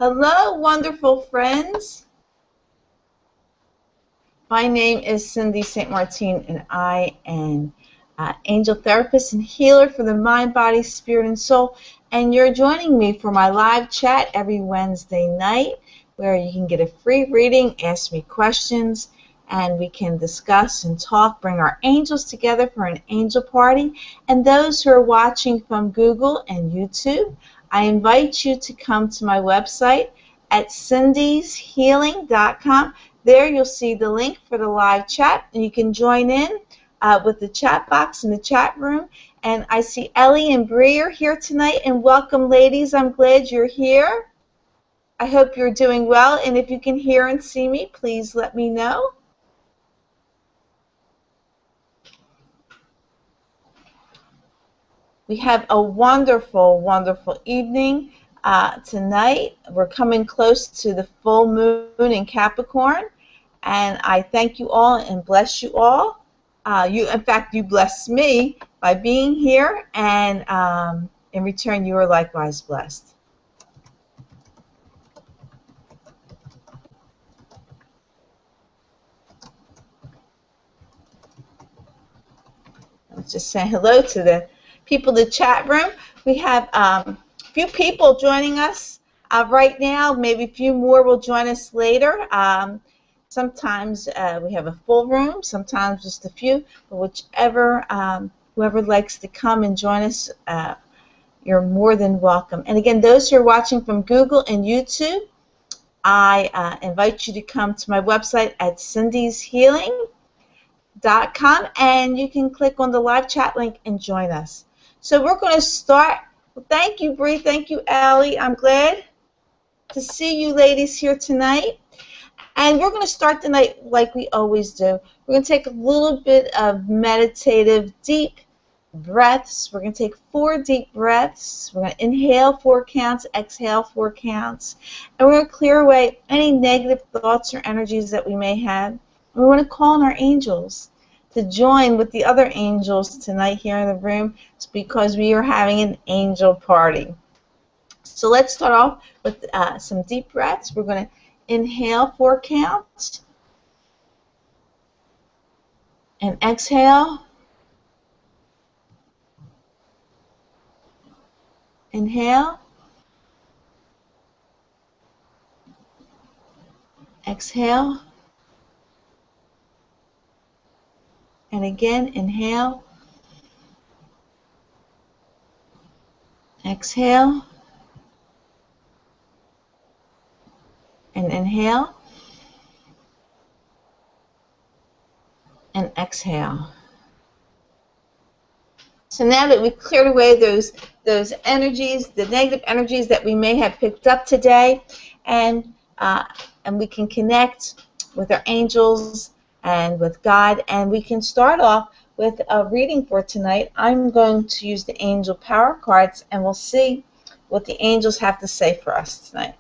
Hello, wonderful friends. My name is Cindy St. Martine, and I am an angel therapist and healer for the mind, body, spirit, and soul. And you're joining me for my live chat every Wednesday night, where you can get a free reading, ask me questions, and we can discuss and talk, bring our angels together for an angel party. And those who are watching from Google and YouTube, I invite you to come to my website at cindyshealing.com. There you'll see the link for the live chat, and you can join in with the chat box in the chat room. And I see Ellie and Bree are here tonight, and welcome, ladies. I'm glad you're here. I hope you're doing well, and if you can hear and see me, please let me know. We have a wonderful, wonderful evening tonight. We're coming close to the full moon in Capricorn, and I thank you all and bless you all. In fact, you bless me by being here, and in return, you are likewise blessed. Let's just say hello to the people in the chat room. We have a few people joining us right now. Maybe a few more will join us later. Sometimes we have a full room, sometimes just a few, but whichever, whoever likes to come and join us, you're more than welcome. And again, those who are watching from Google and YouTube, I invite you to come to my website at cindyshealing.com, and you can click on the live chat link and join us. So we're going to start. Well, thank you, Bree. Thank you, Allie. I'm glad to see you ladies here tonight. And we're going to start the night like we always do. We're going to take a little bit of meditative, deep breaths. We're going to take 4 deep breaths. We're going to inhale 4 counts, exhale 4 counts. And we're going to clear away any negative thoughts or energies that we may have. And we want to call on our angels to join with the other angels tonight here in the room. It's because we are having an angel party. So let's start off with some deep breaths. We're going to inhale 4 counts and exhale. Inhale. Exhale. And again, inhale. Exhale. And inhale. And exhale. So now that we've cleared away those energies, the negative energies that we may have picked up today, and we can connect with our angels and with God, and we can start off with a reading for tonight. I'm going to use the angel power cards, and we'll see what the angels have to say for us tonight.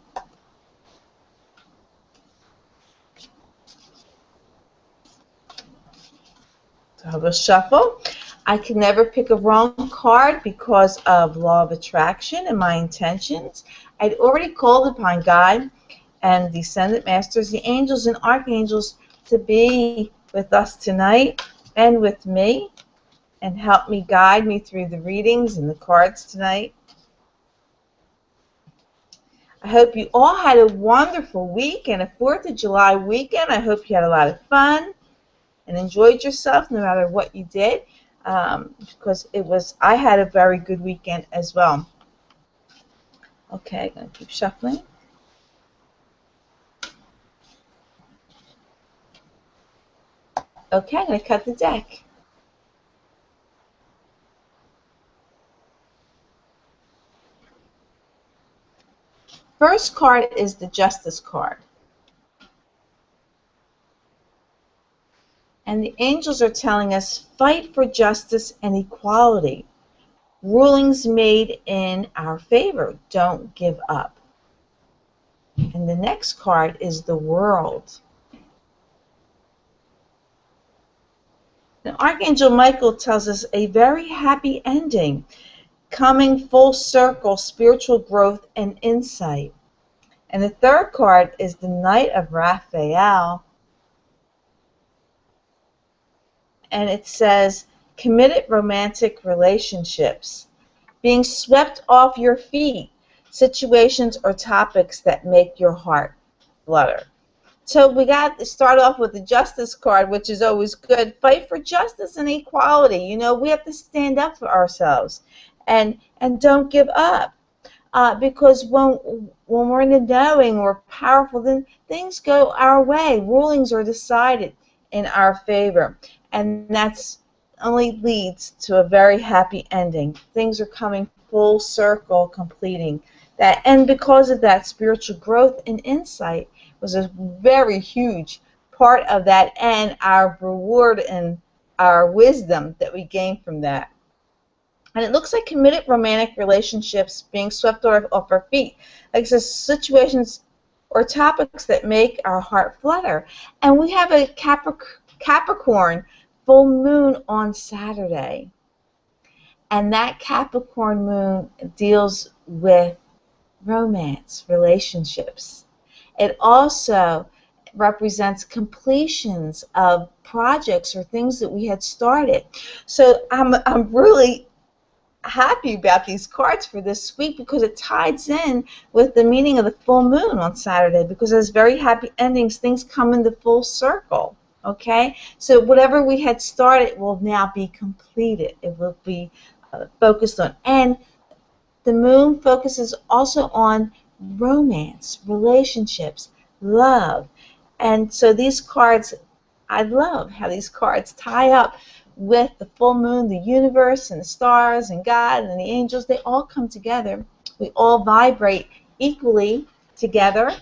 So I will shuffle. I can never pick a wrong card because of law of attraction and my intentions. I'd already called upon God and the Ascended Masters, the angels and archangels, to be with us tonight and with me and help me, guide me through the readings and the cards tonight. I hope you all had a wonderful week and a 4th of July weekend. I hope you had a lot of fun and enjoyed yourself no matter what you did, because I had a very good weekend as well. Okay, I'm going to keep shuffling. Okay, I'm going to cut the deck. First card is the Justice card. And the angels are telling us, fight for justice and equality. Rulings made in our favor. Don't give up. And the next card is the World. And Archangel Michael tells us a very happy ending, coming full circle, spiritual growth and insight. And the third card is the Knight of Raphael. And it says, committed romantic relationships, being swept off your feet, situations or topics that make your heart flutter. So we got to start off with the Justice card, which is always good. Fight for justice and equality. You know, we have to stand up for ourselves and don't give up. Because when we're in the knowing, we're powerful, then things go our way. Rulings are decided in our favor. And that's only leads to a very happy ending. Things are coming full circle, completing that. And because of that, spiritual growth and insight was a very huge part of that, and our reward and our wisdom that we gain from that. And it looks like committed romantic relationships being swept off our feet. Like it says, situations or topics that make our heart flutter. And we have a Capricorn full moon on Saturday. And that Capricorn moon deals with romance, relationships. It also represents completions of projects or things that we had started. So I'm really happy about these cards for this week because it ties in with the meaning of the full moon on Saturday, because there's very happy endings. Things come into full circle. Okay, so whatever we had started will now be completed. It will be focused on, and the moon focuses also on romance, relationships, love. And so these cards, I love how these cards tie up with the full moon, the universe, and the stars, and God, and the angels. They all come together. We all vibrate equally together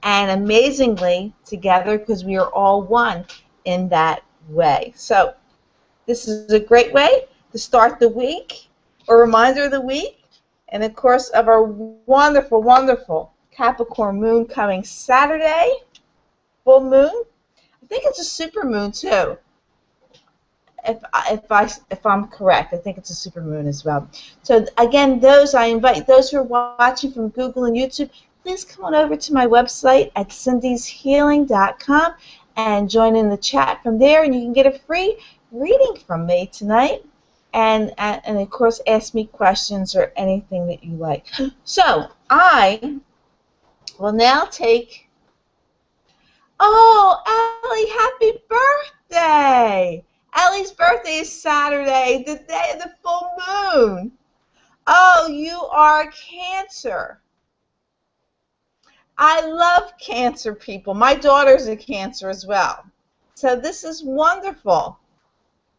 and amazingly together because we are all one in that way. So this is a great way to start the week, a reminder of the week, and of course of our wonderful, wonderful Capricorn moon coming Saturday, full moon. I think it's a super moon too. If I'm correct, I think it's a super moon as well. So again, I invite those who are watching from Google and YouTube, please come on over to my website at cindyshealing.com and join in the chat from there, and you can get a free reading from me tonight, and of course ask me questions or anything that you like. So I will now take, Ellie, happy birthday! Ellie's birthday is Saturday, the day of the full moon. Oh, you are Cancer. I love Cancer people. My daughter's a Cancer as well. So this is wonderful.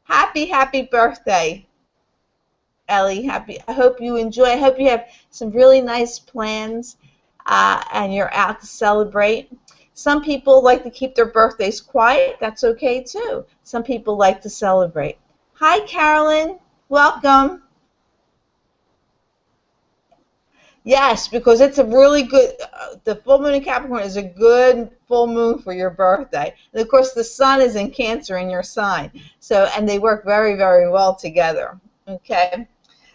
Happy, happy birthday, Ellie. Happy. I hope you enjoy. I hope you have some really nice plans and you're out to celebrate. Some people like to keep their birthdays quiet. That's okay too. Some people like to celebrate. Hi, Carolyn. Welcome. Yes, because it's a really good, the full moon in Capricorn is a good full moon for your birthday. And of course, the sun is in Cancer in your sign. So, and they work very, very well together. Okay.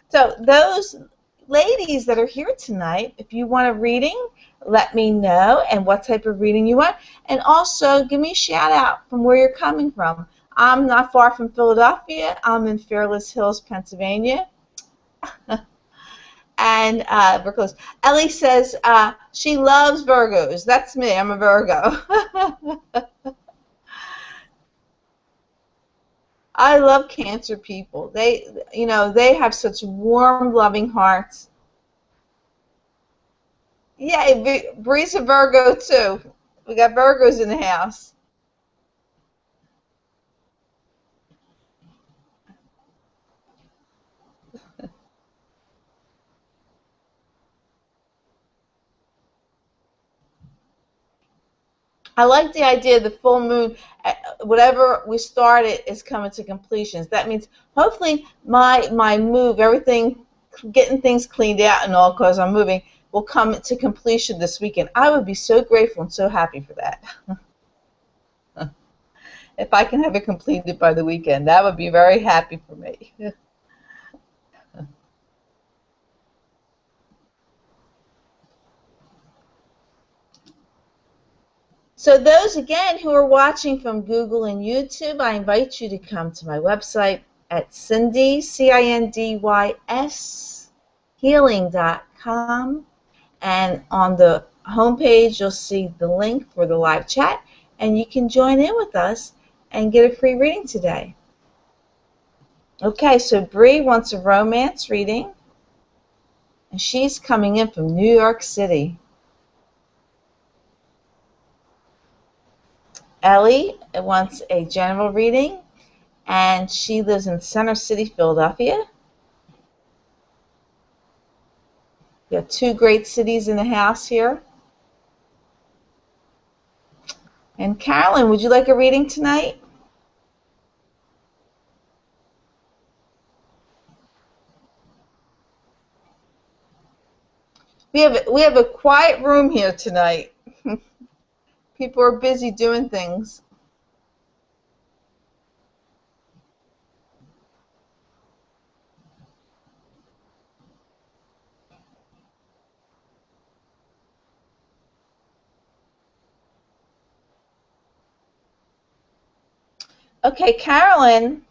So those ladies that are here tonight, if you want a reading, let me know and what type of reading you want. And also give me a shout out from where you're coming from. I'm not far from Philadelphia. I'm in Fairless Hills, Pennsylvania. And we're close. Ellie says she loves Virgos. That's me. I'm a Virgo. I love Cancer people. They have such warm, loving hearts. Yeah, Bree's a Virgo too. We got Virgos in the house. I like the idea of the full moon. Whatever we started is coming to completions. That means hopefully my move, everything, getting things cleaned out and all because I'm moving, will come to completion this weekend. I would be so grateful and so happy for that. If I can have it completed by the weekend, that would be very happy for me. So those, again, who are watching from Google and YouTube, I invite you to come to my website at Cindy, CINDYS, healing.com. And on the homepage, you'll see the link for the live chat, and you can join in with us and get a free reading today. Okay, so Bree wants a romance reading, and she's coming in from New York City. Ellie wants a general reading, and she lives in Center City, Philadelphia. We have two great cities in the house here. And Carolyn, would you like a reading tonight? We have a quiet room here tonight. People are busy doing things. Okay, Carolyn,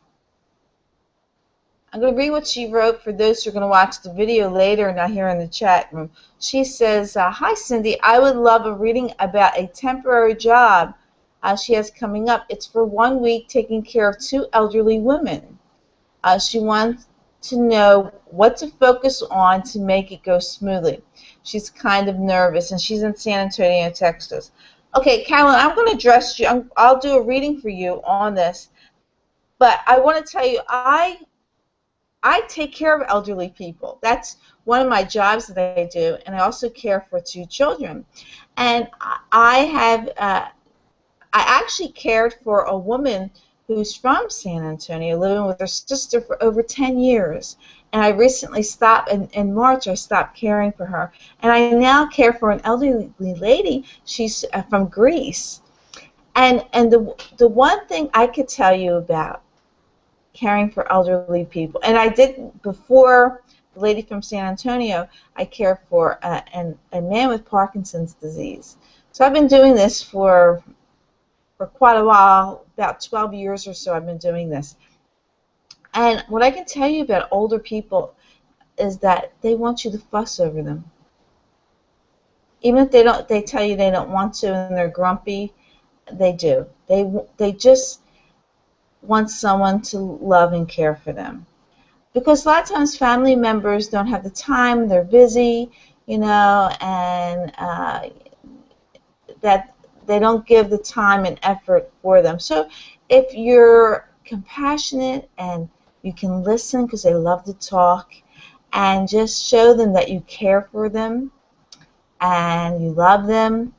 I'm going to read what she wrote for those who are going to watch the video later and not here in the chat room. She says, hi, Cindy. I would love a reading about a temporary job she has coming up. It's for 1 week taking care of 2 elderly women. She wants to know what to focus on to make it go smoothly. She's kind of nervous, and she's in San Antonio, Texas. Okay, Carolyn, I'm going to address you. I'll do a reading for you on this. But I want to tell you, I take care of elderly people. That's one of my jobs that I do, and I also care for 2 children. And I actually cared for a woman who's from San Antonio, living with her sister for over 10 years. And I recently stopped, in March, I stopped caring for her. And I now care for an elderly lady. She's from Greece. And the one thing I could tell you about caring for elderly people, and I did before the lady from San Antonio, I cared for a man with Parkinson's disease. So I've been doing this for quite a while, about 12 years or so I've been doing this. And what I can tell you about older people is that they want you to fuss over them. Even if they tell you they don't want to and they're grumpy, they do. They just want someone to love and care for them. Because a lot of times family members don't have the time, they're busy, and that they don't give the time and effort for them. So if you're compassionate and you can listen, because they love to talk, and just show them that you care for them and you love them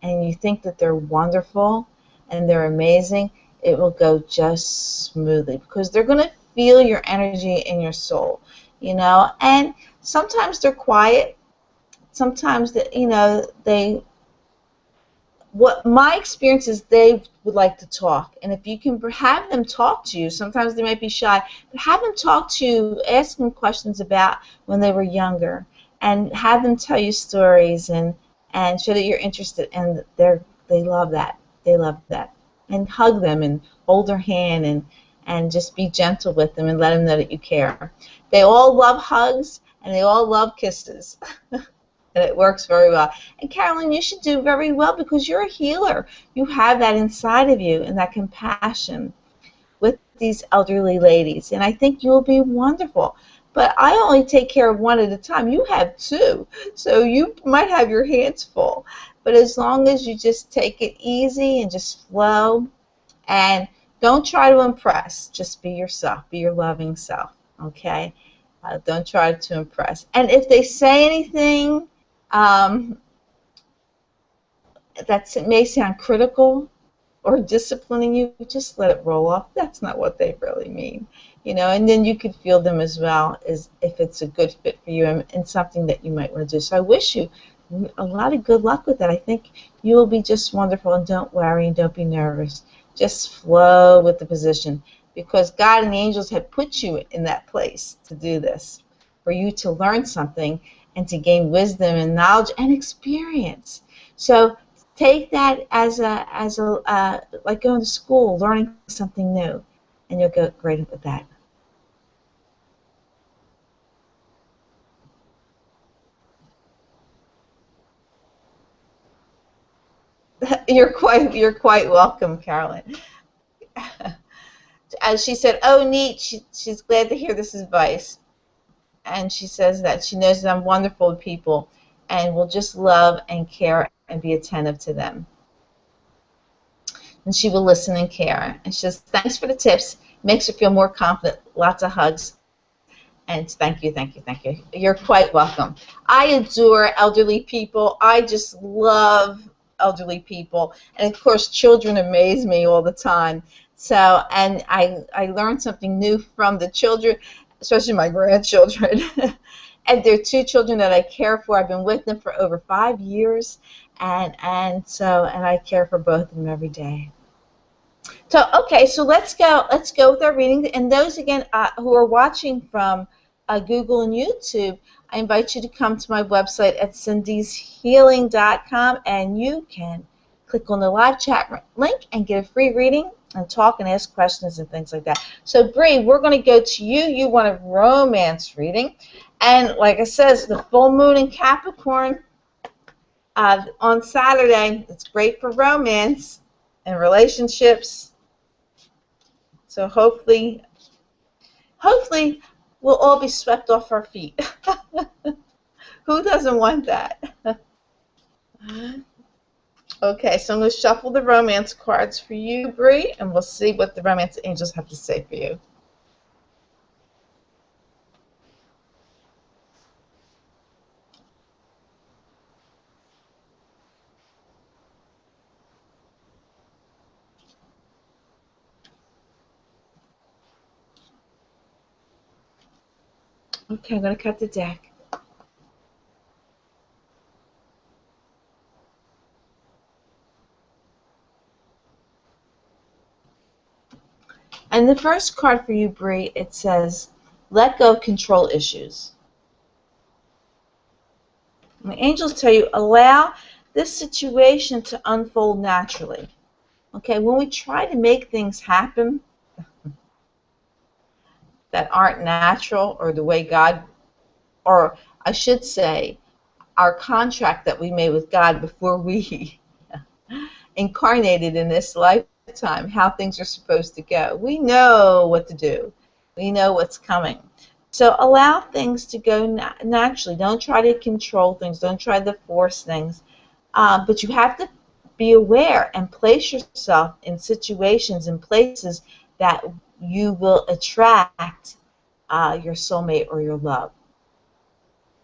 and you think that they're wonderful and they're amazing, it will go just smoothly, because they're going to feel your energy in your soul, and sometimes they're quiet, sometimes what my experience is, they would like to talk, and if you can have them talk to you, sometimes they might be shy, but have them talk to you, ask them questions about when they were younger, and have them tell you stories and show that you're interested, and they love that. They love that. And hug them and hold their hand and just be gentle with them and let them know that you care. They all love hugs and they all love kisses. And it works very well. And Carolyn, you should do very well because you're a healer. You have that inside of you and that compassion with these elderly ladies. And I think you'll be wonderful. But I only take care of 1 at a time. You have 2. So you might have your hands full. But as long as you just take it easy and just flow, and don't try to impress. Just be yourself. Be your loving self. Okay? Don't try to impress. And if they say anything that may sound critical or disciplining you, just let it roll off. That's not what they really mean. And then you could feel them as well, as if it's a good fit for you and something that you might want to do. So I wish you a lot of good luck with that. I think you will be just wonderful, and don't worry and don't be nervous. Just flow with the position, because God and the angels have put you in that place to do this, for you to learn something and to gain wisdom and knowledge and experience. So take that as like going to school, learning something new, and you'll go great with that. You're quite welcome, Carolyn. As she said, oh, neat. She's glad to hear this advice. And she says that she knows that I'm wonderful with people and will just love and care and be attentive to them. And she will listen and care. And she says, thanks for the tips. Makes her feel more confident. Lots of hugs. And thank you, thank you, thank you. You're quite welcome. I adore elderly people. I just love elderly people. And, of course, children amaze me all the time. So, and I learned something new from the children, especially my grandchildren. And there are two children that I care for. I've been with them for over 5 years. And I care for both of them every day. So, okay, so let's go with our reading. And those, again, who are watching from Google and YouTube, I invite you to come to my website at cindyshealing.com, and you can click on the live chat link and get a free reading and talk and ask questions and things like that. So, Bree, we're going to go to you. You want a romance reading. And like I said, the full moon in Capricorn on Saturday. It's great for romance and relationships. So hopefully we'll all be swept off our feet. Who doesn't want that? Okay, so I'm going to shuffle the romance cards for you, Bree, and we'll see what the romance angels have to say for you. Okay, I'm going to cut the deck. And the first card for you, Bree, it says, let go of control issues. And the angels tell you, allow this situation to unfold naturally. Okay, when we try to make things happen that aren't natural or the way God, or I should say, our contract that we made with God before we incarnated in this lifetime, how things are supposed to go. We know what to do. We know what's coming. So allow things to go naturally. Don't try to control things. Don't try to force things. But you have to be aware and place yourself in situations and places that you will attract your soulmate or your love.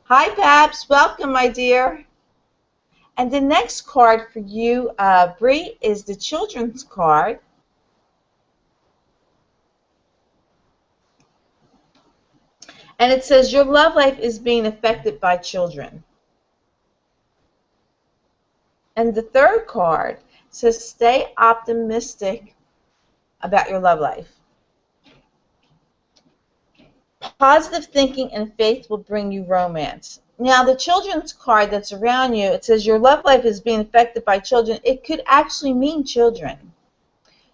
Hi, Babs. Welcome, my dear. And the next card for you, Bree, is the children's card. And it says, your love life is being affected by children. And the third card says, stay optimistic about your love life. Positive thinking and faith will bring you romance. Now, the children's card that's around you, it says your love life is being affected by children. It could actually mean children.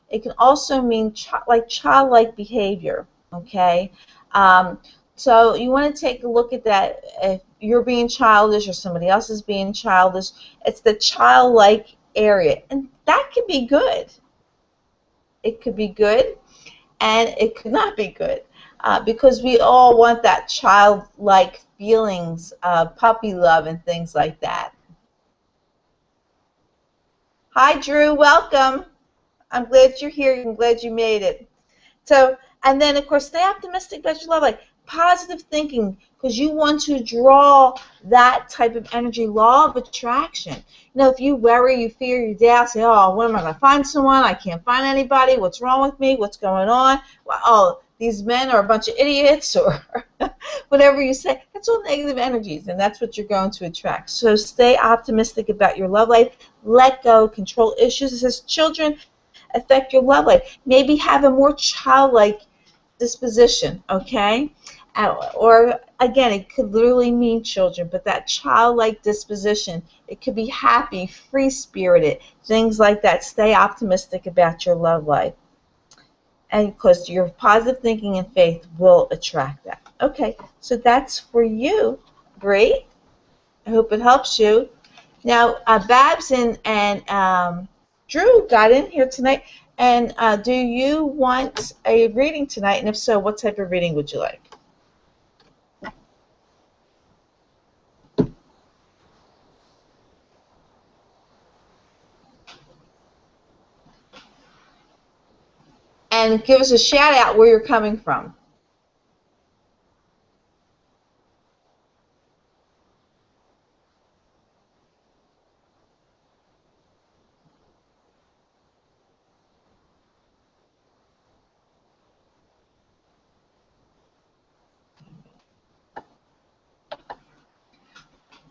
It can also mean childlike behavior, okay? So you want to take a look at that. If you're being childish or somebody else is being childish, it's the childlike area. And that could be good. It could be good, and it could not be good. Because we all want that childlike feelings, puppy love, and things like that. Hi, Drew. Welcome. I'm glad you're here. I'm glad you made it. So, and then, of course, stay optimistic about your love life. Positive thinking, because you want to draw that type of energy, law of attraction. You know, if you worry, you fear, you doubt, say, oh, when am I going to find someone? I can't find anybody. What's wrong with me? What's going on? Well, oh, these men are a bunch of idiots, or whatever you say. That's all negative energies, and that's what you're going to attract. So stay optimistic about your love life. Let go, control issues. It says children affect your love life. Maybe have a more childlike disposition, okay? Or again, it could literally mean children, but that childlike disposition. It could be happy, free-spirited, things like that. Stay optimistic about your love life. And because your positive thinking and faith will attract that. Okay, so that's for you, Bree. I hope it helps you. Now, Babs and Drew got in here tonight. And do you want a reading tonight? And if so, what type of reading would you like? And give us a shout out where you're coming from.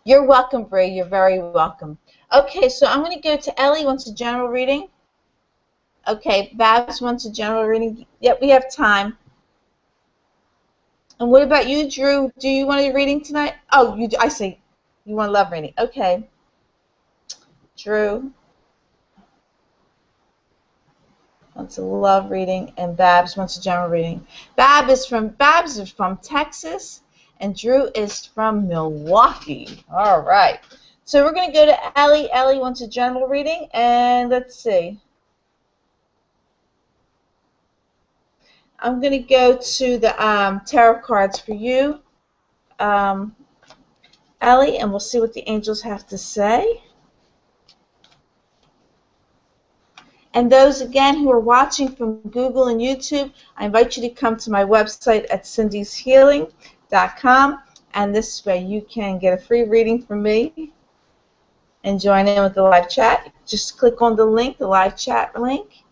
You're welcome, Bree. You're very welcome. Okay, so I'm going to go to Ellie. Wants a general reading? Okay, Babs wants a general reading. Yep, we have time. And what about you, Drew? Do you want a reading tonight? Oh, you. I see. You want a love reading. Okay. Drew wants a love reading, and Babs wants a general reading. Babs is from Texas, and Drew is from Milwaukee. All right. So we're going to go to Ellie. Ellie wants a general reading, and let's see. I'm going to go to the tarot cards for you, Ellie, and we'll see what the angels have to say. And those, again, who are watching from Google and YouTube, I invite you to come to my website at cindyshealing.com, and this way you can get a free reading from me and join in with the live chat. Just click on the link, the live chat link.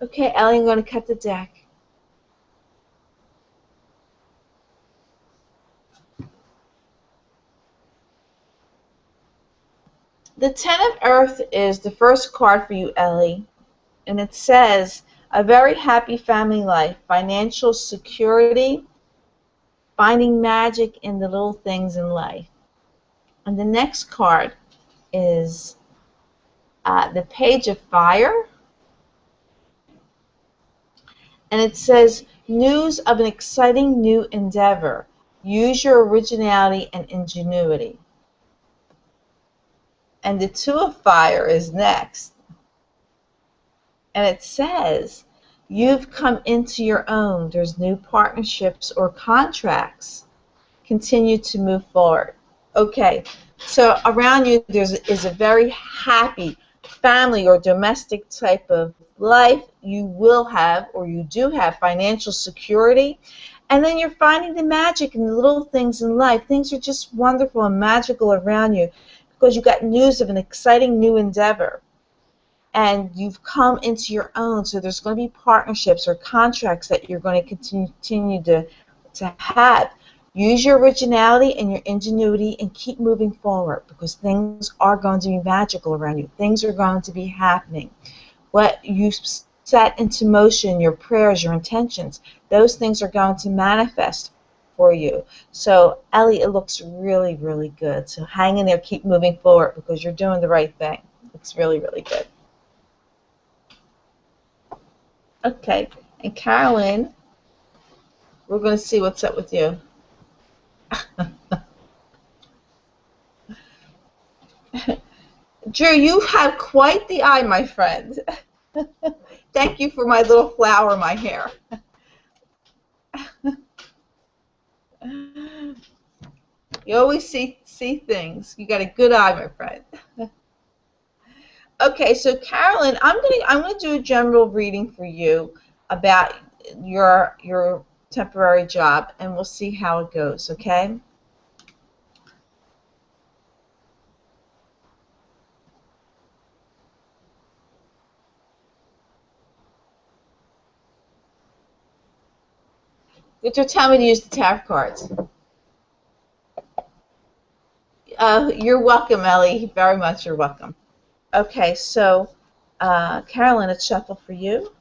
Okay, Ellie, I'm going to cut the deck. The Ten of Earth is the first card for you, Ellie, and it says, a very happy family life, financial security, finding magic in the little things in life. And the next card is the Page of Fire, and it says, news of an exciting new endeavor. Use your originality and ingenuity. And the Two of Fire is next. And it says, you've come into your own. There's new partnerships or contracts. Continue to move forward. Okay, so around you is a very happy family or domestic type of life. You will have, or you do have, financial security. And then you're finding the magic in the little things in life. Things are just wonderful and magical around you because you got news of an exciting new endeavor. And you've come into your own, so there's going to be partnerships or contracts that you're going to continue to have. Use your originality and your ingenuity and keep moving forward because things are going to be magical around you. Things are going to be happening. What you set into motion, your prayers, your intentions, those things are going to manifest for you. So, Ellie, it looks really, really good. So hang in there, keep moving forward because you're doing the right thing. It's really, really good. Okay, and Carolyn, we're going to see what's up with you. Drew, you have quite the eye, my friend. Thank you for my little flower in my hair. You always see things. You got a good eye, my friend. Okay, so Carolyn, I'm gonna do a general reading for you about your temporary job, and we'll see how it goes. Okay. Victor, tell me to use the tarot cards. You're welcome, Ellie. Very much you're welcome. Okay, so Carolyn, it's shuffle for you.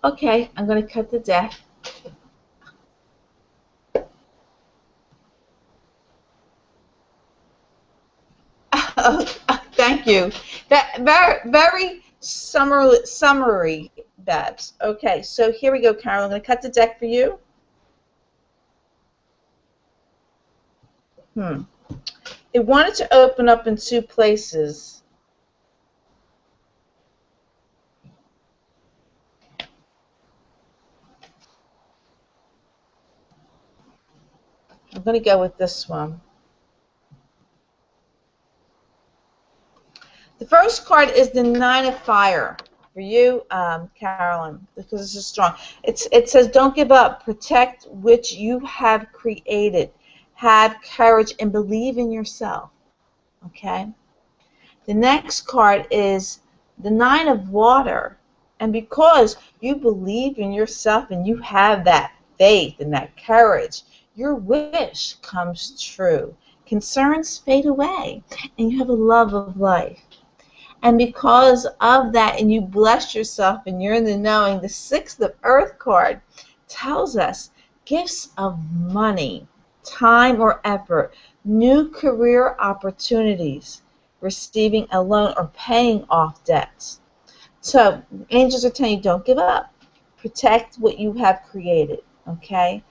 Okay, I'm going to cut the deck. Thank you. That very summary, Babs. Okay, so here we go, Carol. I'm going to cut the deck for you. It wanted to open up in two places. I'm going to go with this one. The first card is the Nine of Fire for you, Carolyn, because this is strong. It says, don't give up. Protect which you have created. Have courage and believe in yourself. Okay? The next card is the Nine of Water. And because you believe in yourself and you have that faith and that courage, your wish comes true. Concerns fade away, and you have a love of life. And because of that, and you bless yourself, and you're in the knowing, the Sixth of Earth card tells us gifts of money, time or effort, new career opportunities, receiving a loan, or paying off debts. So angels are telling you, don't give up. Protect what you have created, okay?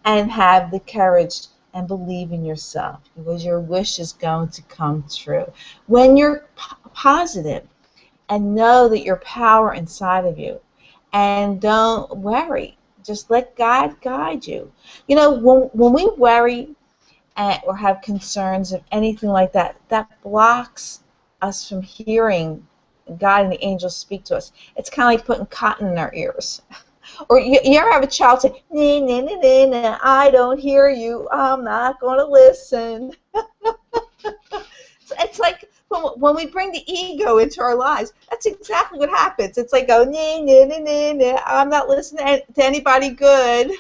And have the courage and believe in yourself, because your wish is going to come true. When you're positive and know that your power inside of you, and don't worry, just let God guide you. You know, when we worry or have concerns of anything like that, that blocks us from hearing God and the angels speak to us. It's kind of like putting cotton in our ears. Or you ever have a child say, nah, nah, nah, nah, nah, I don't hear you, I'm not going to listen. It's like when we bring the ego into our lives, that's exactly what happens. It's like, oh, nah, nah, nah, nah, nah, I'm not listening to anybody good.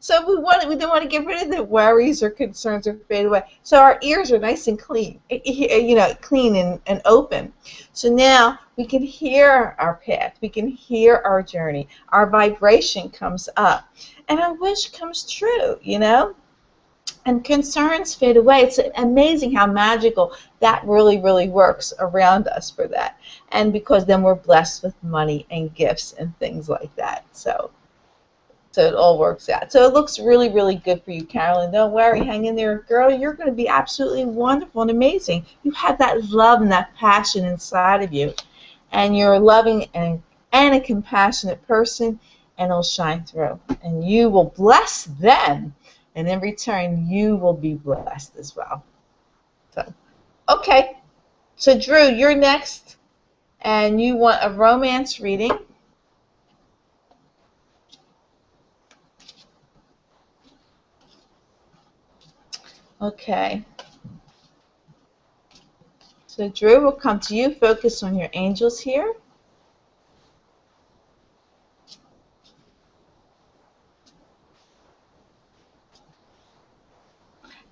So we don't want to get rid of the worries or concerns or fade away. So our ears are nice and clean, you know, clean and open. So now we can hear our path. We can hear our journey. Our vibration comes up, and our wish comes true, you know. And concerns fade away. It's amazing how magical that really, really works around us for that. And because then we're blessed with money and gifts and things like that. So it all works out. So it looks really, really good for you, Carolyn. Don't worry. Hang in there, girl. You're going to be absolutely wonderful and amazing. You have that love and that passion inside of you. And you're a loving and a compassionate person, and it'll shine through. And you will bless them. And in return, you will be blessed as well. So, okay. So, Drew, you're next. And you want a romance reading. Okay. So Drew, we'll come to you. Focus on your angels here.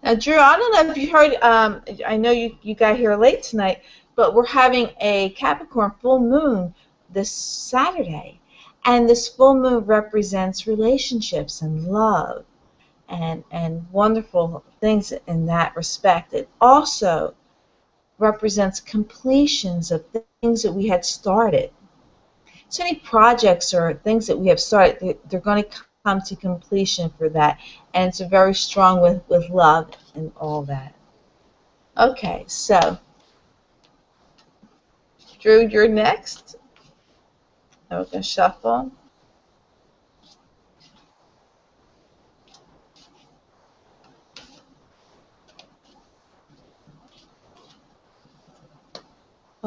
Now, Drew, I don't know if you heard, I know you got here late tonight, but we're having a Capricorn full moon this Saturday. And this full moon represents relationships and love and wonderful things in that respect. It also represents completions of things that we had started. So any projects or things that we have started, they're going to come to completion for that. And it's very strong with love and all that. Okay, so Drew, you're next. And we're going to shuffle.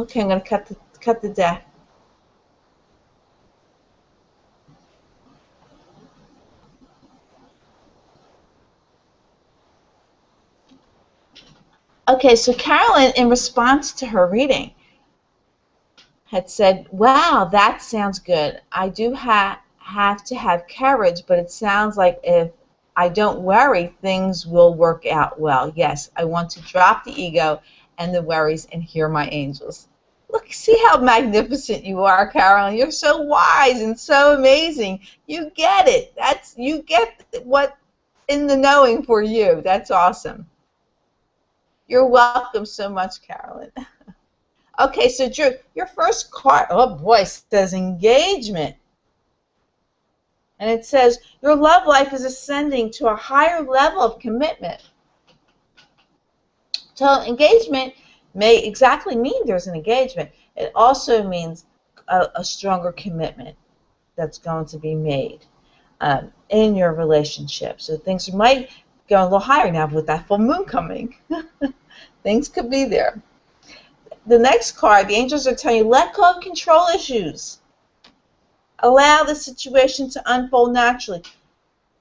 Okay, I'm going to cut the deck. Okay, so Carolyn, in response to her reading, had said, wow, that sounds good. I do have to have courage, but it sounds like if I don't worry, things will work out well. Yes, I want to drop the ego and the worries and hear my angels. Look, see how magnificent you are, Carolyn. You're so wise and so amazing. You get it. You get what in the knowing for you. That's awesome. You're welcome so much, Carolyn. Okay, so Drew, your first card, oh boy, says engagement. And it says your love life is ascending to a higher level of commitment. So engagement may exactly mean there's an engagement. It also means a stronger commitment that's going to be made in your relationship. So things might go a little higher now with that full moon coming. Things could be there. The next card, the angels are telling you, let go of control issues. Allow the situation to unfold naturally.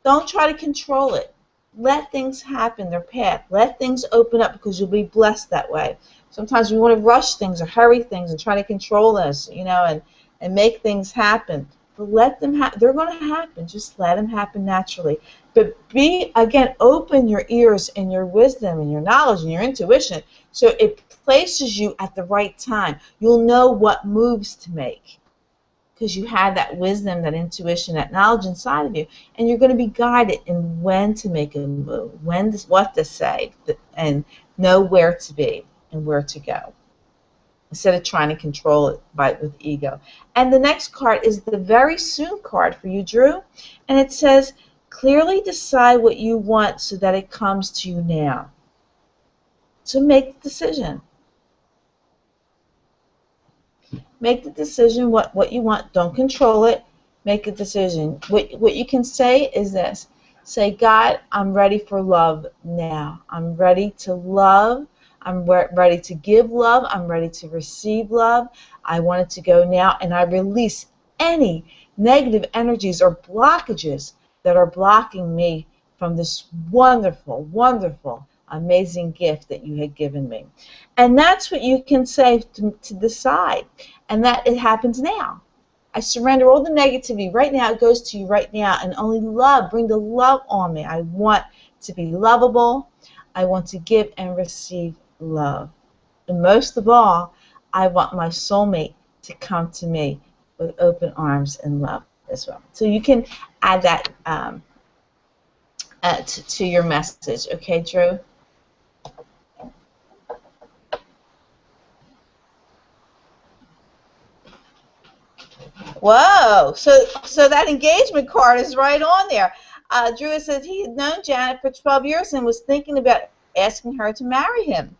Don't try to control it. Let things happen, their path. Let things open up because you'll be blessed that way. Sometimes we want to rush things or hurry things and try to control us, and make things happen. But let them happen. They're going to happen. Just let them happen naturally. But again, open your ears and your wisdom and your knowledge and your intuition so it places you at the right time. You'll know what moves to make, because you have that wisdom, that intuition, that knowledge inside of you, and you're going to be guided in when to make a move, what to say, and know where to be and where to go, instead of trying to control it with ego. And the next card is the very soon card for you, Drew, and it says, clearly decide what you want so that it comes to you now. So make the decision. Make the decision what you want. Don't control it. Make a decision. What you can say is this. Say, God, I'm ready for love now. I'm ready to love. I'm ready to give love. I'm ready to receive love. I want it to go now, and I release any negative energies or blockages that are blocking me from this wonderful, wonderful, amazing gift that you had given me. And that's what you can say to decide. And that it happens now. I surrender all the negativity right now. It goes to you right now. And only love. Bring the love on me. I want to be lovable. I want to give and receive love. And most of all, I want my soulmate to come to me with open arms and love as well. So you can add that to your message. Okay, Drew? Whoa! So that engagement card is right on there. Drew said he had known Janet for 12 years and was thinking about asking her to marry him.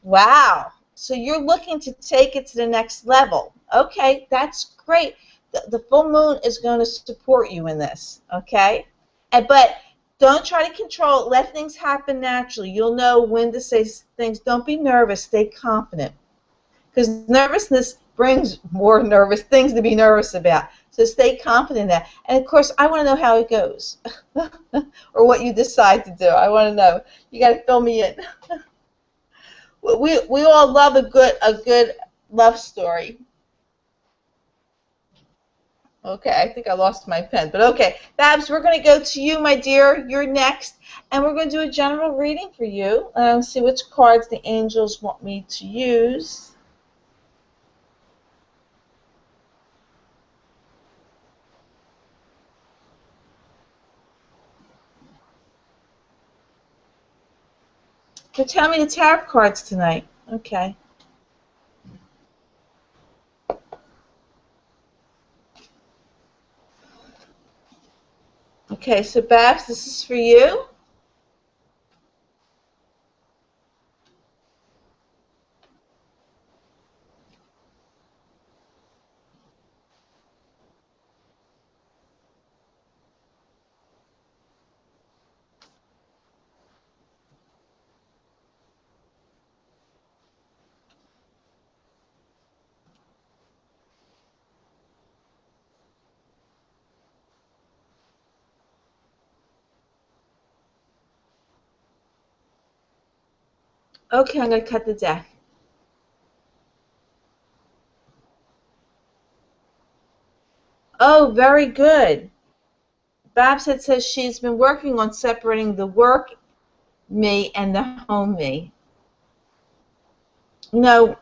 Wow! So you're looking to take it to the next level. Okay, that's great. The full moon is going to support you in this. Okay, but don't try to control it. Let things happen naturally. You'll know when to say things. Don't be nervous. Stay confident, because nervousness brings more nervous things to be nervous about. So stay confident in that. And of course, I want to know how it goes, or what you decide to do. I want to know. You got to fill me in. We all love a good love story. Okay, I think I lost my pen, but okay, Babs, we're going to go to you, my dear. You're next, and we're going to do a general reading for you. See which cards the angels want me to use. They're telling me the tarot cards tonight. Okay. Okay, so Babs, this is for you. Okay, I'm going to cut the deck. Oh, very good. Babs had says she's been working on separating the work me and the home me. No,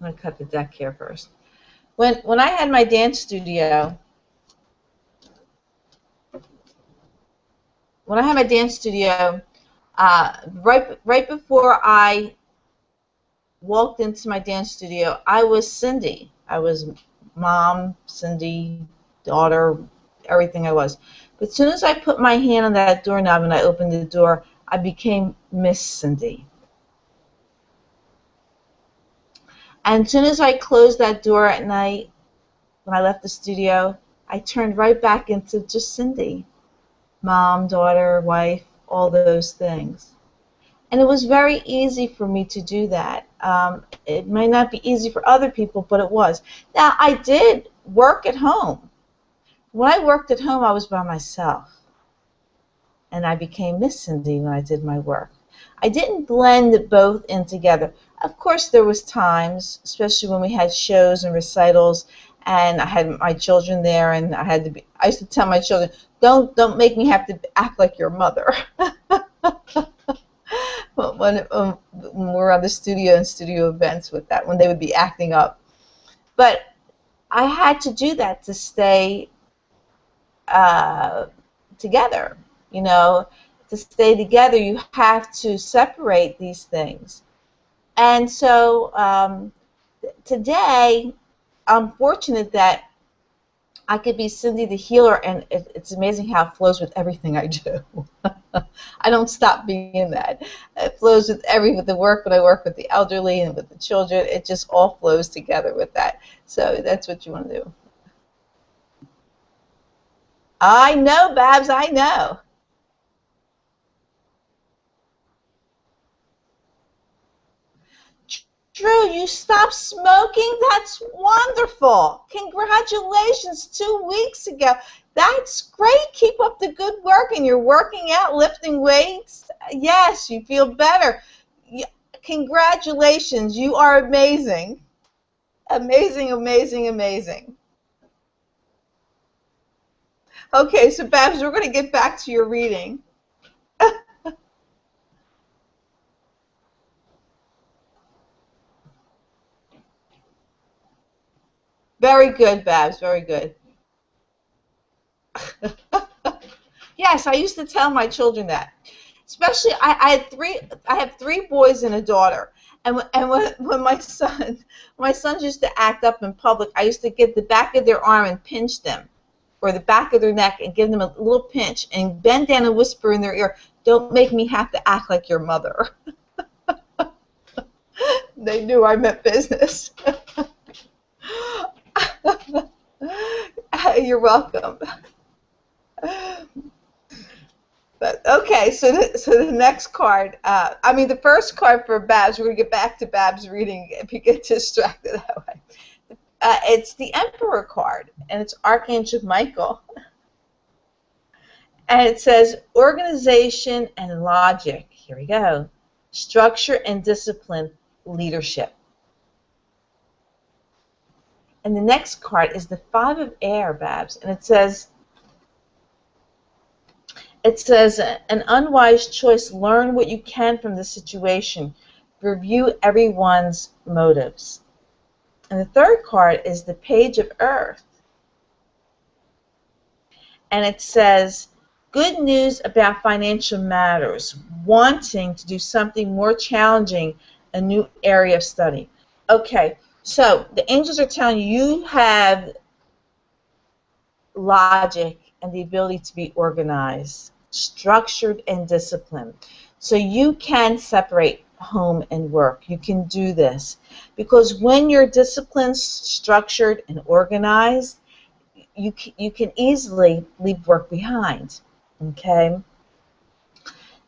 I'm going to cut the deck here first. When I had my dance studio, right before I walked into my dance studio, I was Cindy. I was mom, Cindy, daughter, everything I was. But as soon as I put my hand on that doorknob and I opened the door, I became Miss Cindy. And as soon as I closed that door at night, when I left the studio, I turned right back into just Cindy. Mom, daughter, wife, all those things. And it was very easy for me to do that. It might not be easy for other people, but it was. Now, I did work at home. When I worked at home, I was by myself. And I became Miss Cindy when I did my work. I didn't blend both in together. Of course, there was times, especially when we had shows and recitals, and I had my children there, and I used to tell my children, don't make me have to act like your mother. when we're on the studio and studio events with that, when they would be acting up. But I had to do that to stay together. You know, to stay together, you have to separate these things. And so today, I'm fortunate that I could be Cindy the healer, and it's amazing how it flows with everything I do. I don't stop being that. It flows with the work, when I work with the elderly and with the children. It just all flows together with that. So that's what you want to do. I know, Babs, I know. Drew, you stopped smoking? That's wonderful. Congratulations, 2 weeks ago. That's great. Keep up the good work, and you're working out, lifting weights. Yes, you feel better. Congratulations. You are amazing. Amazing, amazing, amazing. Okay, so Babs, we're going to get back to your reading. Very good, Babs, very good. Yes, I used to tell my children that. Especially, I have three boys and a daughter. And when my sons used to act up in public, I used to get the back of their arm and pinch them, or the back of their neck, and give them a little pinch and bend down and whisper in their ear, "Don't make me have to act like your mother." They knew I meant business. You're welcome. But okay, so the next card, the first card for Babs, we're going to get back to Babs reading if you get distracted that way. It's the Emperor card, and it's Archangel Michael. And it says organization and logic. Here we go. Structure and discipline, leadership. And the next card is the Five of Air, Babs, and it says, an unwise choice, learn what you can from the situation. Review everyone's motives. And the third card is the Page of Earth. And it says, good news about financial matters, wanting to do something more challenging, a new area of study. Okay, so the angels are telling you you have logic and the ability to be organized, structured, and disciplined. So you can separate home and work. You can do this. Because when you're disciplined, structured, and organized, you can easily leave work behind. Okay?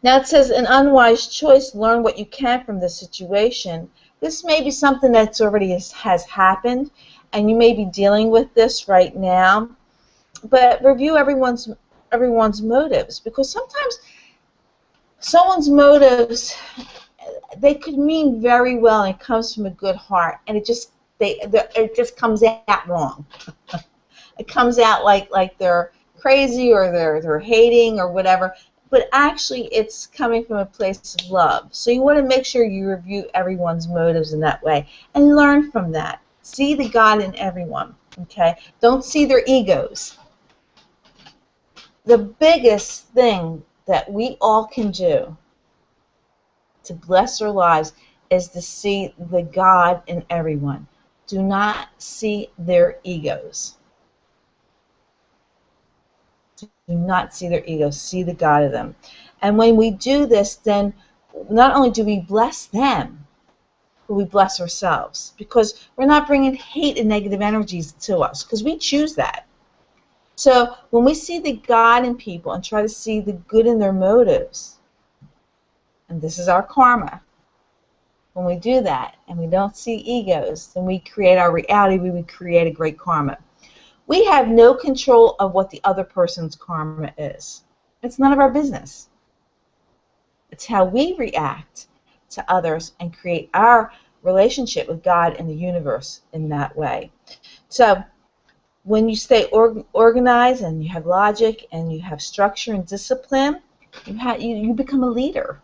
Now it says, an unwise choice, learn what you can from the situation. This may be something that's already has happened, and you may be dealing with this right now. But review everyone's motives, because sometimes someone's motives, they could mean very well, and it comes from a good heart, and it just comes out wrong. It comes out like they're crazy, or they're hating or whatever. But actually, it's coming from a place of love. So you want to make sure you review everyone's motives in that way and learn from that. See the God in everyone. Okay? Don't see their egos. The biggest thing that we all can do to bless our lives is to see the God in everyone. Do not see their egos. Do not see their egos. See the God of them. And when we do this, then not only do we bless them, but we bless ourselves, because we're not bringing hate and negative energies to us, because we choose that. So when we see the God in people and try to see the good in their motives, and this is our karma, when we do that and we don't see egos, then we create our reality. We would create a great karma. We have no control of what the other person's karma is. It's none of our business. It's how we react to others and create our relationship with God and the universe in that way. So when you stay organized and you have logic and you have structure and discipline, you become a leader.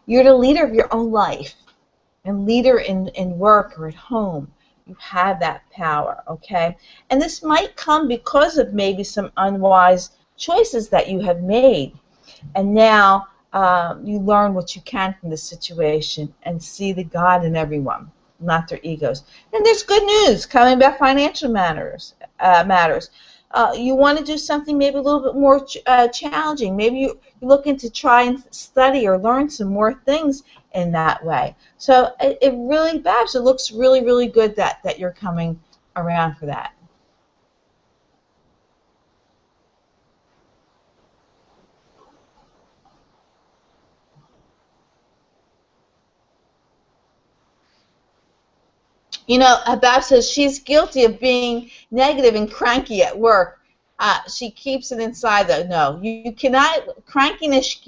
You're the leader of your own life, and leader in work or at home. You have that power, okay? And this might come because of maybe some unwise choices that you have made. And now you learn what you can from the situation and see the God in everyone, not their egos. And there's good news coming about financial matters. You want to do something maybe a little bit more challenging. Maybe you're looking to try and study or learn some more things in that way. So it really, Babs, it looks really, really good that you're coming around for that. You know, Babs says she's guilty of being negative and cranky at work. She keeps it inside, though. No, you cannot. Crankiness,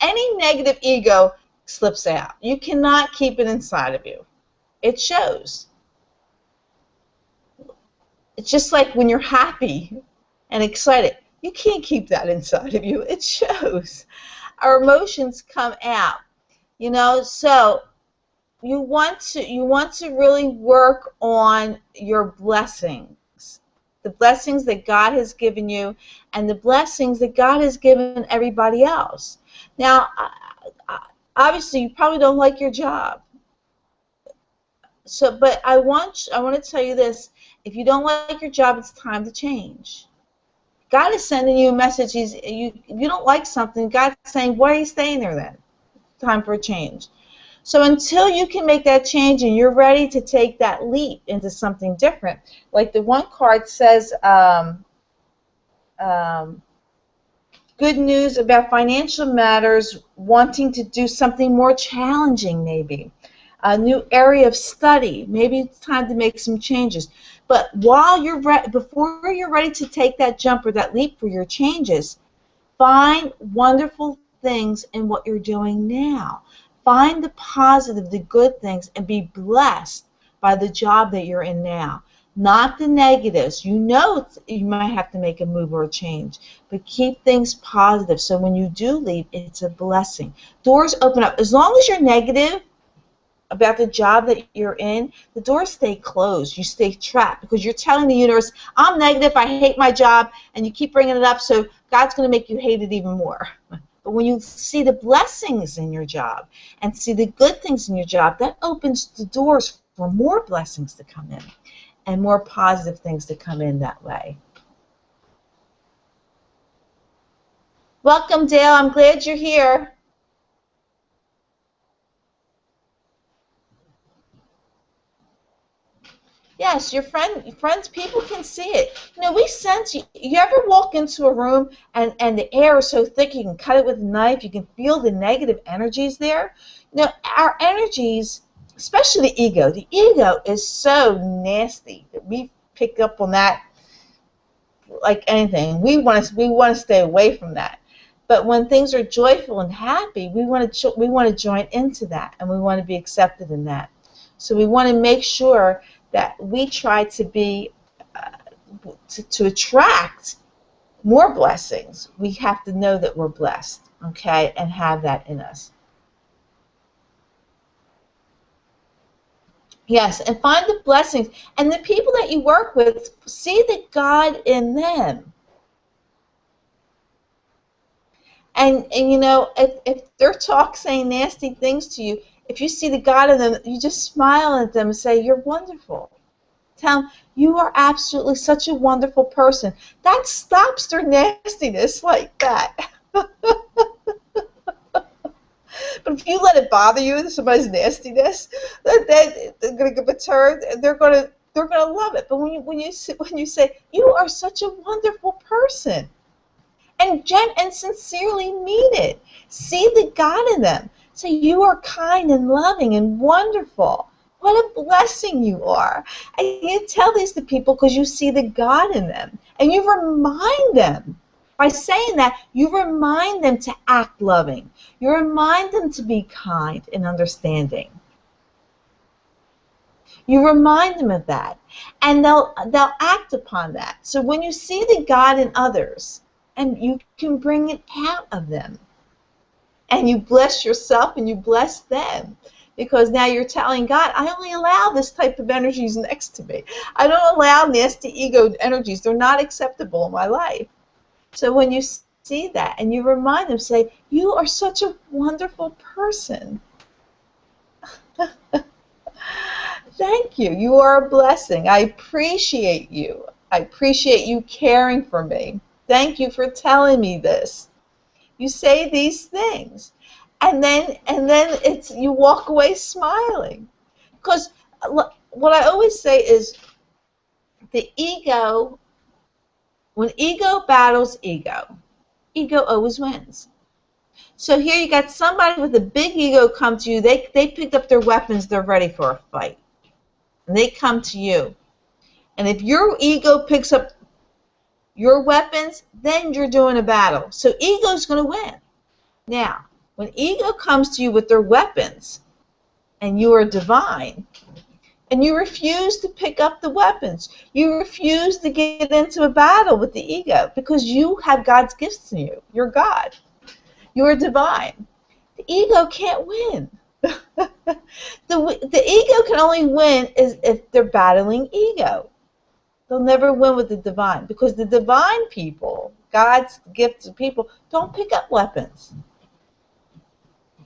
any negative ego slips out. You cannot keep it inside of you. It shows. It's just like when you're happy and excited. You can't keep that inside of you. It shows. Our emotions come out. You know, so you want to really work on your blessings, the blessings that God has given you, and the blessings that God has given everybody else. Now, obviously, you probably don't like your job. So, but I want to tell you this: if you don't like your job, it's time to change. God is sending you a message. If you don't like something, God's saying, "Why are you staying there then? Time for a change." So until you can make that change and you're ready to take that leap into something different, like the one card says, good news about financial matters, wanting to do something more challenging maybe, a new area of study, maybe it's time to make some changes. But while before you're ready to take that jump or that leap for your changes, find wonderful things in what you're doing now. Find the positive, the good things, and be blessed by the job that you're in now. Not the negatives. You know you might have to make a move or a change, but keep things positive. So when you do leave, it's a blessing. Doors open up. As long as you're negative about the job that you're in, the doors stay closed. You stay trapped because you're telling the universe, I'm negative, I hate my job, and you keep bringing it up, so God's going to make you hate it even more. But when you see the blessings in your job and see the good things in your job, that opens the doors for more blessings to come in and more positive things to come in that way. Welcome, Dale. I'm glad you're here. Yes, your friends, people can see it. You know, we sense, you ever walk into a room and the air is so thick you can cut it with a knife, you can feel the negative energies there? You know, our energies, especially the ego is so nasty that we pick up on that like anything. We want to stay away from that. But when things are joyful and happy, we want to join into that, and we want to be accepted in that. So we want to make sure that we try to be to attract more blessings. We have to know that we're blessed, okay, and have that in us. Yes, and find the blessings. And the people that you work with, see the God in them. And you know, if they're saying nasty things to you, if you see the God in them, you just smile at them and say, you're wonderful. Tell them, you are absolutely such a wonderful person. That stops their nastiness like that. But if you let it bother you, somebody's nastiness, then they're going to give a turn. They're going to love it. But when you say you are such a wonderful person, and sincerely mean it, see the God in them. Say you are kind and loving and wonderful. What a blessing you are. And you tell these to people because you see the God in them, and you remind them. By saying that, you remind them to act loving. You remind them to be kind and understanding. You remind them of that, and they'll act upon that. So when you see the God in others, and you can bring it out of them, and you bless yourself and you bless them, because now you're telling God, I only allow this type of energies next to me. I don't allow nasty ego energies. They're not acceptable in my life. So when you see that and you remind them, say, you are such a wonderful person. Thank you. You are a blessing. I appreciate you. I appreciate you caring for me. Thank you for telling me this. You say these things, and then it's you walk away smiling, because what I always say is the ego. When ego battles ego, ego always wins. So here you got somebody with a big ego come to you. They picked up their weapons. They're ready for a fight, and they come to you. And if your ego picks up your weapons, then you're doing a battle. So ego's going to win. Now, when ego comes to you with their weapons, and you are divine, and you refuse to pick up the weapons, you refuse to get into a battle with the ego, because you have God's gifts in you. You're God. You are divine. The ego can't win. The ego can only win if they're battling ego. They'll never win with the divine, because the divine people, God's gifted people, don't pick up weapons.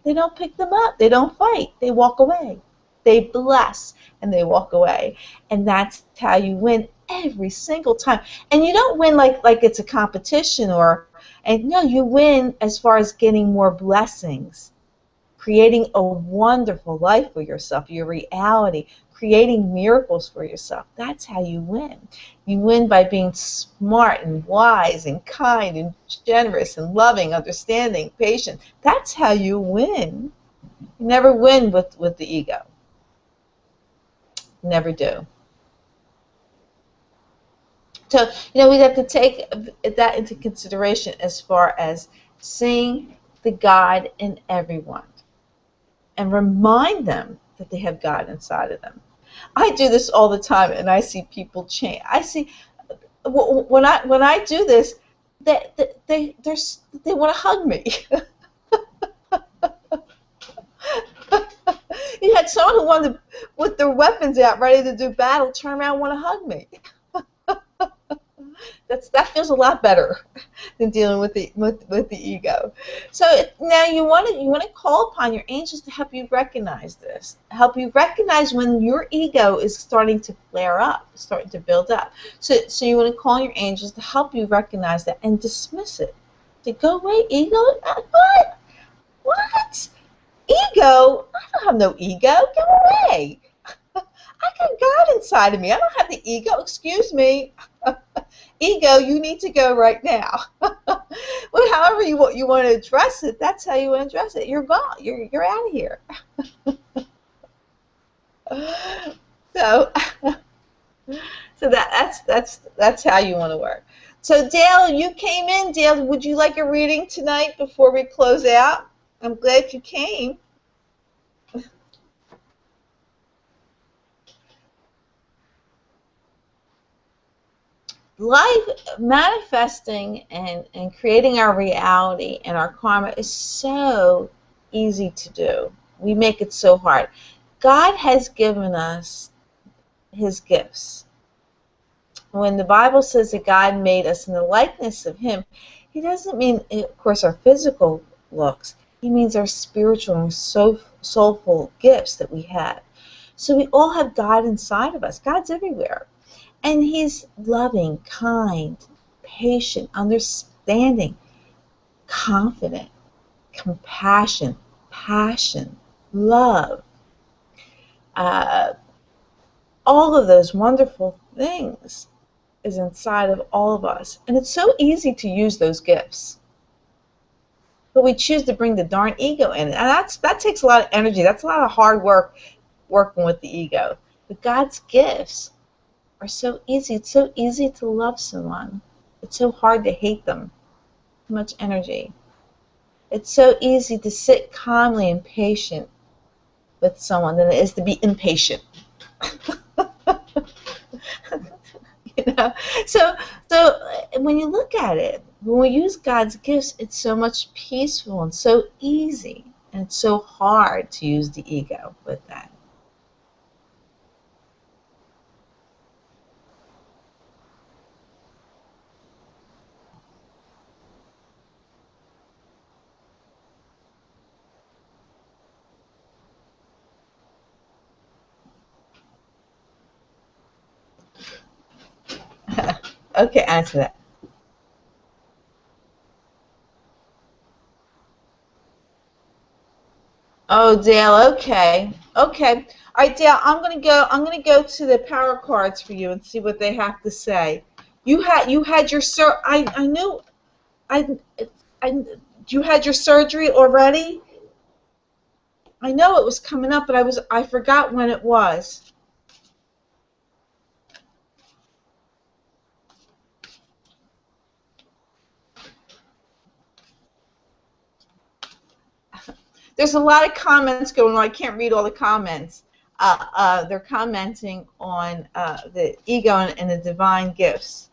They don't pick them up. They don't fight. They walk away. They bless and they walk away. And that's how you win every single time. And you don't win like it's a competition no, you win as far as getting more blessings, creating a wonderful life for yourself, your reality, creating miracles for yourself. That's how you win. You win by being smart and wise and kind and generous and loving, understanding, patient. That's how you win. You never win with the ego. Never do. So, we have to take that into consideration as far as seeing the God in everyone and remind them that they have God inside of them. I do this all the time, and I see people change. I see when I do this, they want to hug me. You had someone who wanted to, with their weapons out, ready to do battle, turn around and want to hug me. That feels a lot better than dealing with the ego. So now you want to call upon your angels to help you recognize this, help you recognize when your ego is starting to flare up, starting to build up. So you want to call your angels to help you recognize that and dismiss it. To go away, ego. What? Ego? I don't have no ego. Go away. I got God inside of me. I don't have the ego. Excuse me. Ego, you need to go right now. Well, however you want to address it, that's how you want to address it. You're gone. You're out of here. So that's how you want to work. So Dale, you came in. Dale, would you like a reading tonight before we close out? I'm glad you came. Life, manifesting and creating our reality and our karma is so easy to do. We make it so hard. God has given us his gifts. When the Bible says that God made us in the likeness of him, he doesn't mean, of course, our physical looks. He means our spiritual and soulful gifts that we have. So we all have God inside of us. God's everywhere. And he's loving, kind, patient, understanding, confident, compassion, passion, love. All of those wonderful things is inside of all of us. And it's so easy to use those gifts. But we choose to bring the darn ego in it. And that takes a lot of energy. That's a lot of hard work working with the ego. But God's gifts are so easy. It's so easy to love someone. It's so hard to hate them. Too much energy. It's so easy to sit calmly and patient with someone than it is to be impatient. You know? So when you look at it, when we use God's gifts, it's so much peaceful and so easy. And it's so hard to use the ego with that. Okay, answer that. Oh, Dale. Okay. Okay. All right, Dale. I'm gonna go to the power cards for you and see what they have to say. You had your I knew I you had your surgery already. I know it was coming up, but I forgot when it was. There's a lot of comments going on. I can't read all the comments. They're commenting on the ego and the divine gifts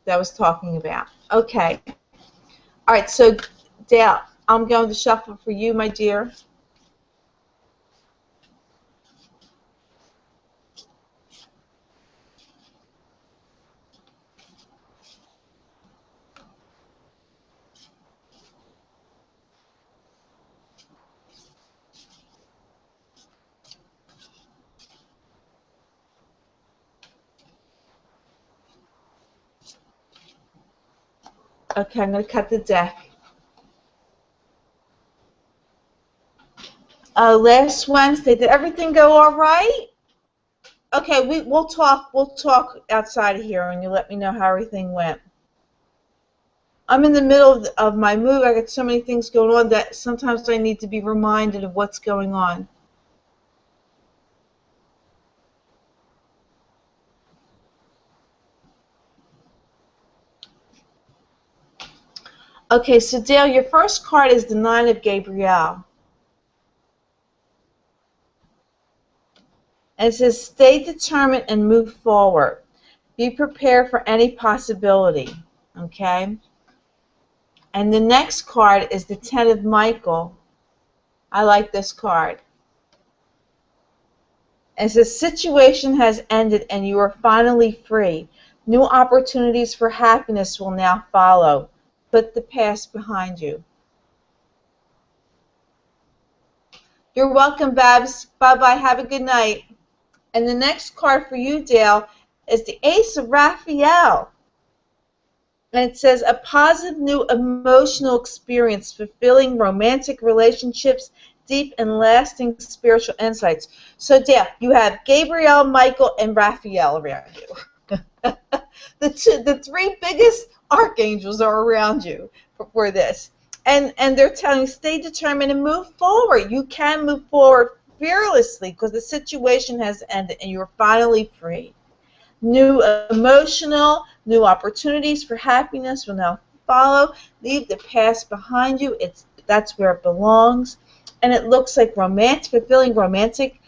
that I was talking about. Okay. All right, so Dale, I'm going to shuffle for you, my dear. Okay, I'm going to cut the deck. Last Wednesday, did everything go all right? Okay, we'll talk. We'll talk outside of here, and you let me know how everything went. I'm in the middle of my move. I got so many things going on that sometimes I need to be reminded of what's going on. Okay, so Dale, your first card is the Nine of Gabriel. And it says, stay determined and move forward. Be prepared for any possibility. Okay? And the next card is the Ten of Michael. I like this card. And it says, situation has ended and you are finally free. New opportunities for happiness will now follow. Put the past behind you. You're welcome, Babs. Bye-bye. Have a good night. And the next card for you, Dale, is the Ace of Raphael. And it says, a positive new emotional experience, fulfilling romantic relationships, deep and lasting spiritual insights. So, Dale, you have Gabriel, Michael, and Raphael around you. The three biggest archangels are around you for this. And they're telling you, stay determined and move forward. You can move forward fearlessly because the situation has ended and you're finally free. New emotional, new opportunities for happiness will now follow. Leave the past behind you. That's where it belongs. And it looks like fulfilling romantic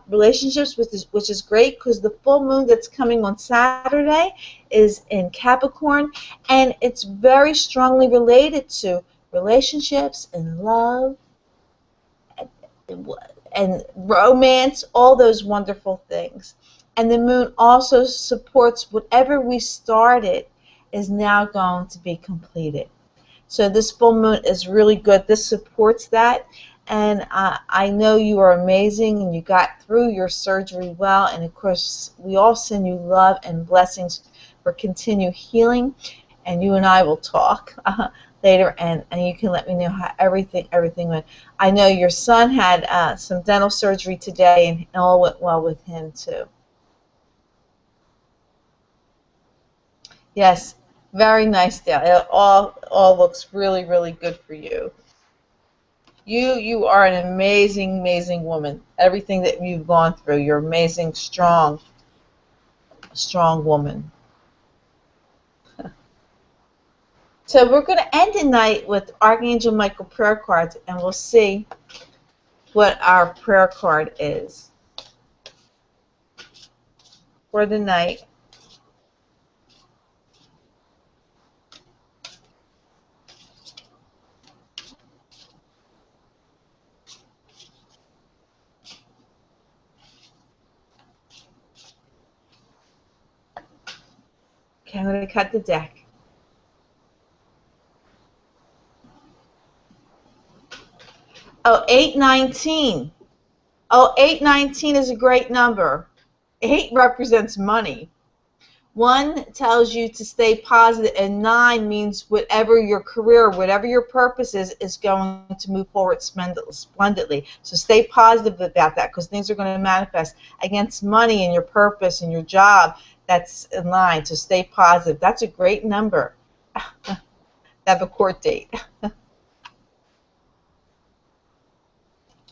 relationships, which is great because the full moon that's coming on Saturday is in Capricorn, and it's very strongly related to relationships and love and romance, all those wonderful things. And the moon also supports whatever we started is now going to be completed. So this full moon is really good. This supports that. And I know you are amazing and you got through your surgery well. And of course, we all send you love and blessings for continued healing. And you and I will talk later, and you can let me know how everything went. I know your son had some dental surgery today, and all went well with him too. Yes, very nice, Dale. It all looks really, really good for you. You are an amazing woman. Everything that you've gone through, you're amazing, strong woman. So we're going to end the night with Archangel Michael prayer cards, and we'll see what our prayer card is for the night. Okay, I'm going to cut the deck. Oh, 819. Oh, 819 is a great number. 8 represents money. 1 tells you to stay positive, and 9 means whatever your career, whatever your purpose is going to move forward splendidly. So stay positive about that, because things are going to manifest against money and your purpose and your job. That's in line. So stay positive. That's a great number. Have a court date.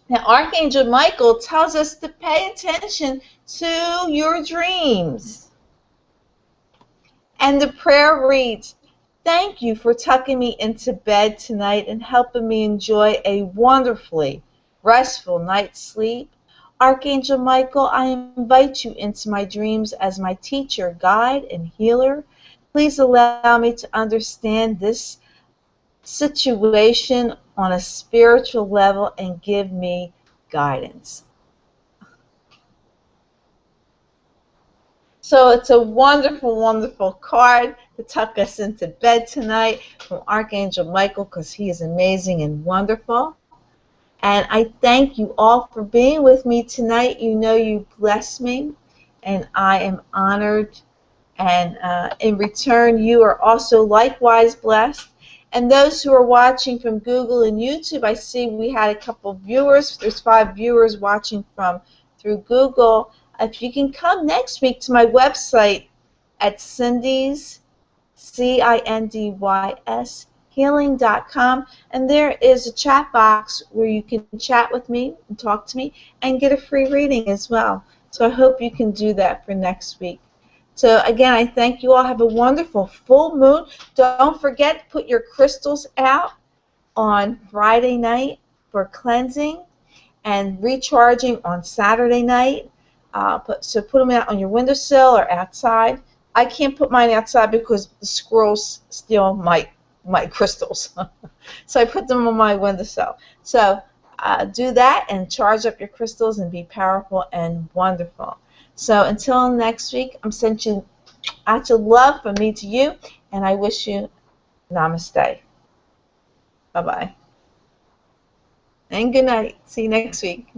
Now, Archangel Michael tells us to pay attention to your dreams. And the prayer reads, "Thank you for tucking me into bed tonight and helping me enjoy a wonderfully restful night's sleep. Archangel Michael, I invite you into my dreams as my teacher, guide, and healer. Please allow me to understand this situation on a spiritual level and give me guidance." So it's a wonderful card to tuck us into bed tonight from Archangel Michael, because he is amazing and wonderful. And I thank you all for being with me tonight. You know you bless me, and I am honored. And in return, you are also likewise blessed. And those who are watching from Google and YouTube, I see we had a couple of viewers. There's 5 viewers watching through Google. If you can come next week to my website at Cindy's, CINDYS, healing.com, and there is a chat box where you can chat with me and talk to me and get a free reading as well. So I hope you can do that for next week. So again, I thank you all. Have a wonderful full moon. Don't forget to put your crystals out on Friday night for cleansing and recharging on Saturday night. So put them out on your windowsill or outside. I can't put mine outside because the squirrels steal my crystals. So I put them on my windowsill. So do that and charge up your crystals and be powerful and wonderful. So until next week, I'm sending you out your love from me to you, and I wish you namaste. Bye-bye. And good night. See you next week.